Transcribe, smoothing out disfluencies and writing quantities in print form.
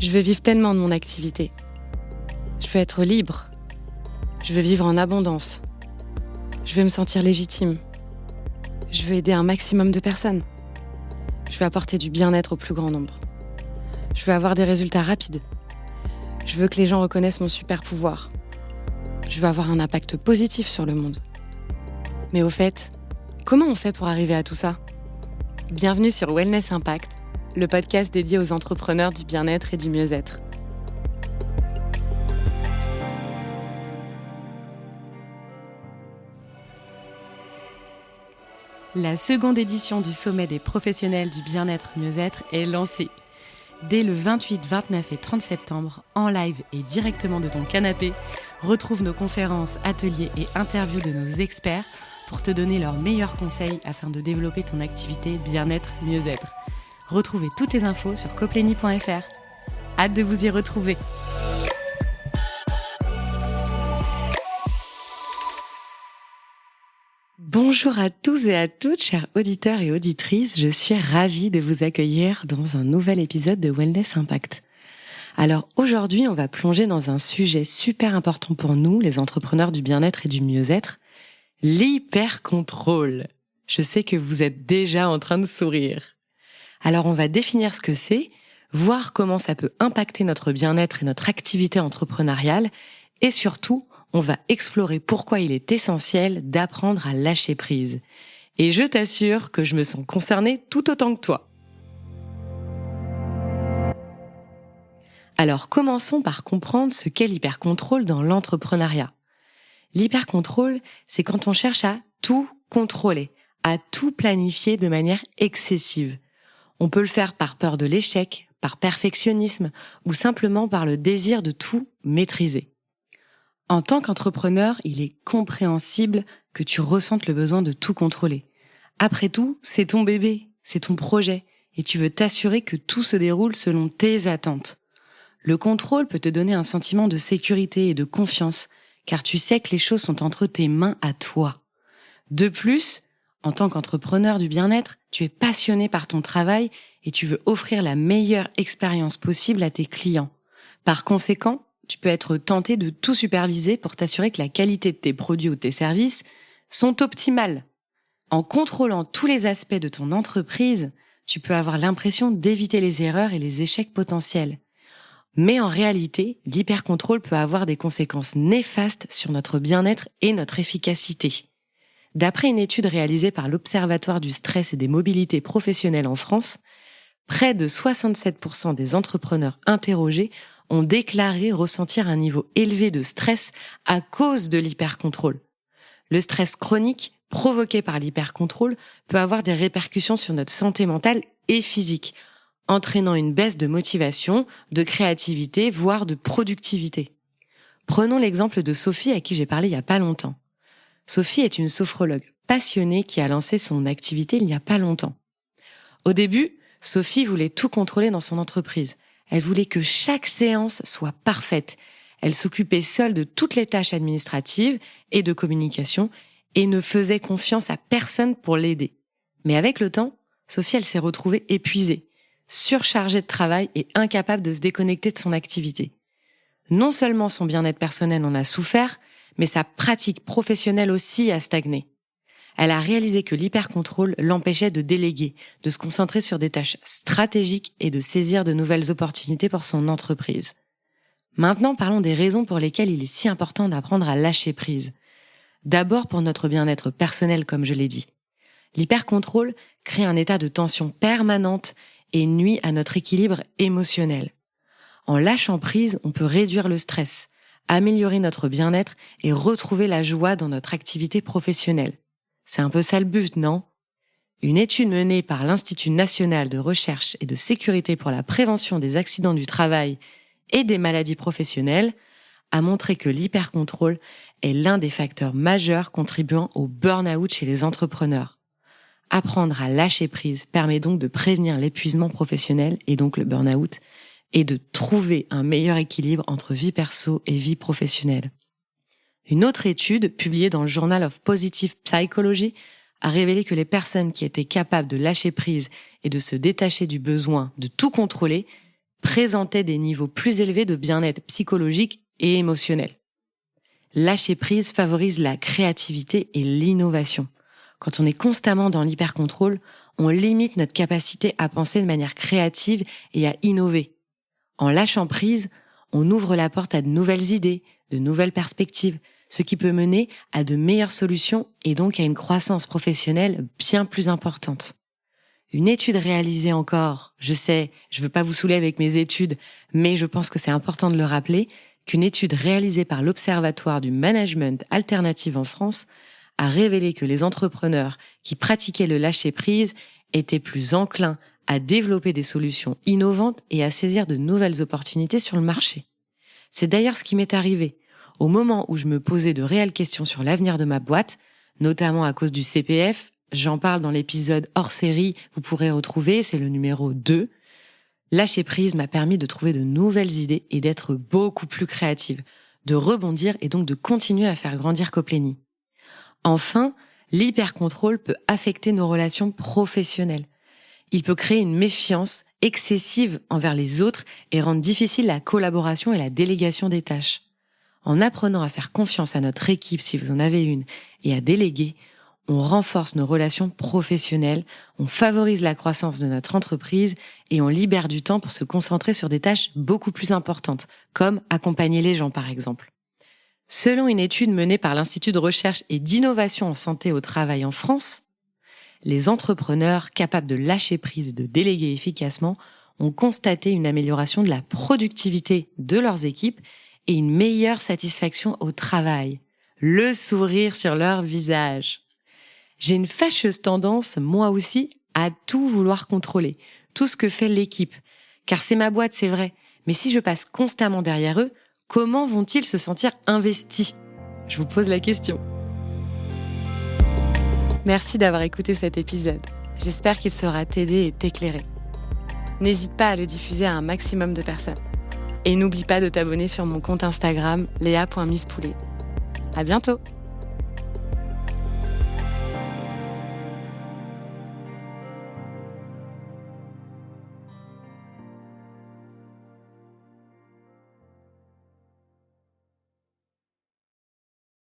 Je veux vivre pleinement de mon activité. Je veux être libre. Je veux vivre en abondance. Je veux me sentir légitime. Je veux aider un maximum de personnes. Je veux apporter du bien-être au plus grand nombre. Je veux avoir des résultats rapides. Je veux que les gens reconnaissent mon super pouvoir. Je veux avoir un impact positif sur le monde. Mais au fait, comment on fait pour arriver à tout ça ? Bienvenue sur Wellness Impact, le podcast dédié aux entrepreneurs du bien-être et du mieux-être. La seconde édition du Sommet des professionnels du bien-être mieux-être est lancée. Dès le 28, 29 et 30 septembre, en live et directement de ton canapé, retrouve nos conférences, ateliers et interviews de nos experts pour te donner leurs meilleurs conseils afin de développer ton activité bien-être mieux-être. Retrouvez toutes les infos sur copleny.fr. Hâte de vous y retrouver. Bonjour à tous et à toutes, chers auditeurs et auditrices. Je suis ravie de vous accueillir dans un nouvel épisode de Wellness Impact. Alors aujourd'hui, on va plonger dans un sujet super important pour nous, les entrepreneurs du bien-être et du mieux-être, l'hypercontrôle. Je sais que vous êtes déjà en train de sourire. Alors on va définir ce que c'est, voir comment ça peut impacter notre bien-être et notre activité entrepreneuriale, et surtout, on va explorer pourquoi il est essentiel d'apprendre à lâcher prise. Et je t'assure que je me sens concernée tout autant que toi. Alors commençons par comprendre ce qu'est l'hypercontrôle dans l'entrepreneuriat. L'hypercontrôle, c'est quand on cherche à tout contrôler, à tout planifier de manière excessive. On peut le faire par peur de l'échec, par perfectionnisme ou simplement par le désir de tout maîtriser. En tant qu'entrepreneur, il est compréhensible que tu ressentes le besoin de tout contrôler. Après tout, c'est ton bébé, c'est ton projet, et tu veux t'assurer que tout se déroule selon tes attentes. Le contrôle peut te donner un sentiment de sécurité et de confiance, car tu sais que les choses sont entre tes mains à toi. De plus, en tant qu'entrepreneur du bien-être, tu es passionné par ton travail et tu veux offrir la meilleure expérience possible à tes clients. Par conséquent, tu peux être tenté de tout superviser pour t'assurer que la qualité de tes produits ou tes services sont optimales. En contrôlant tous les aspects de ton entreprise, tu peux avoir l'impression d'éviter les erreurs et les échecs potentiels. Mais en réalité, l'hypercontrôle peut avoir des conséquences néfastes sur notre bien-être et notre efficacité. D'après une étude réalisée par l'Observatoire du stress et des mobilités professionnelles en France, près de 67% des entrepreneurs interrogés ont déclaré ressentir un niveau élevé de stress à cause de l'hypercontrôle. Le stress chronique provoqué par l'hypercontrôle peut avoir des répercussions sur notre santé mentale et physique, entraînant une baisse de motivation, de créativité, voire de productivité. Prenons l'exemple de Sophie à qui j'ai parlé il y a pas longtemps. Sophie est une sophrologue passionnée qui a lancé son activité il n'y a pas longtemps. Au début, Sophie voulait tout contrôler dans son entreprise. Elle voulait que chaque séance soit parfaite. Elle s'occupait seule de toutes les tâches administratives et de communication et ne faisait confiance à personne pour l'aider. Mais avec le temps, Sophie, elle s'est retrouvée épuisée, surchargée de travail et incapable de se déconnecter de son activité. Non seulement son bien-être personnel en a souffert, mais sa pratique professionnelle aussi a stagné. Elle a réalisé que l'hypercontrôle l'empêchait de déléguer, de se concentrer sur des tâches stratégiques et de saisir de nouvelles opportunités pour son entreprise. Maintenant, parlons des raisons pour lesquelles il est si important d'apprendre à lâcher prise. D'abord pour notre bien-être personnel, comme je l'ai dit. L'hypercontrôle crée un état de tension permanente et nuit à notre équilibre émotionnel. En lâchant prise, on peut réduire le stress, améliorer notre bien-être et retrouver la joie dans notre activité professionnelle. C'est un peu ça le but, non ? Une étude menée par l'Institut national de recherche et de sécurité pour la prévention des accidents du travail et des maladies professionnelles a montré que l'hypercontrôle est l'un des facteurs majeurs contribuant au burn-out chez les entrepreneurs. Apprendre à lâcher prise permet donc de prévenir l'épuisement professionnel et donc le burn-out et de trouver un meilleur équilibre entre vie perso et vie professionnelle. Une autre étude, publiée dans le Journal of Positive Psychology, a révélé que les personnes qui étaient capables de lâcher prise et de se détacher du besoin de tout contrôler présentaient des niveaux plus élevés de bien-être psychologique et émotionnel. Lâcher prise favorise la créativité et l'innovation. Quand on est constamment dans l'hypercontrôle, on limite notre capacité à penser de manière créative et à innover. En lâchant prise, on ouvre la porte à de nouvelles idées, de nouvelles perspectives, ce qui peut mener à de meilleures solutions et donc à une croissance professionnelle bien plus importante. Une étude réalisée encore, je sais, je veux pas vous saouler avec mes études, mais je pense que c'est important de le rappeler, qu'une étude réalisée par l'Observatoire du Management Alternatif en France a révélé que les entrepreneurs qui pratiquaient le lâcher-prise étaient plus enclins à développer des solutions innovantes et à saisir de nouvelles opportunités sur le marché. C'est d'ailleurs ce qui m'est arrivé. Au moment où je me posais de réelles questions sur l'avenir de ma boîte, notamment à cause du CPF, j'en parle dans l'épisode hors série, vous pourrez retrouver, c'est le numéro 2. Lâcher prise m'a permis de trouver de nouvelles idées et d'être beaucoup plus créative, de rebondir et donc de continuer à faire grandir Coplénie. Enfin, l'hypercontrôle peut affecter nos relations professionnelles. Il peut créer une méfiance excessive envers les autres et rendre difficile la collaboration et la délégation des tâches. En apprenant à faire confiance à notre équipe, si vous en avez une, et à déléguer, on renforce nos relations professionnelles, on favorise la croissance de notre entreprise et on libère du temps pour se concentrer sur des tâches beaucoup plus importantes, comme accompagner les gens par exemple. Selon une étude menée par l'Institut de recherche et d'innovation en santé au travail en France, les entrepreneurs capables de lâcher prise et de déléguer efficacement ont constaté une amélioration de la productivité de leurs équipes et une meilleure satisfaction au travail, le sourire sur leur visage. J'ai une fâcheuse tendance, moi aussi, à tout vouloir contrôler, tout ce que fait l'équipe. Car c'est ma boîte, c'est vrai. Mais si je passe constamment derrière eux, comment vont-ils se sentir investis ? Je vous pose la question. Merci d'avoir écouté cet épisode. J'espère qu'il saura t'aider et t'éclairer. N'hésite pas à le diffuser à un maximum de personnes. Et n'oublie pas de t'abonner sur mon compte Instagram, lea.misspoulet. À bientôt!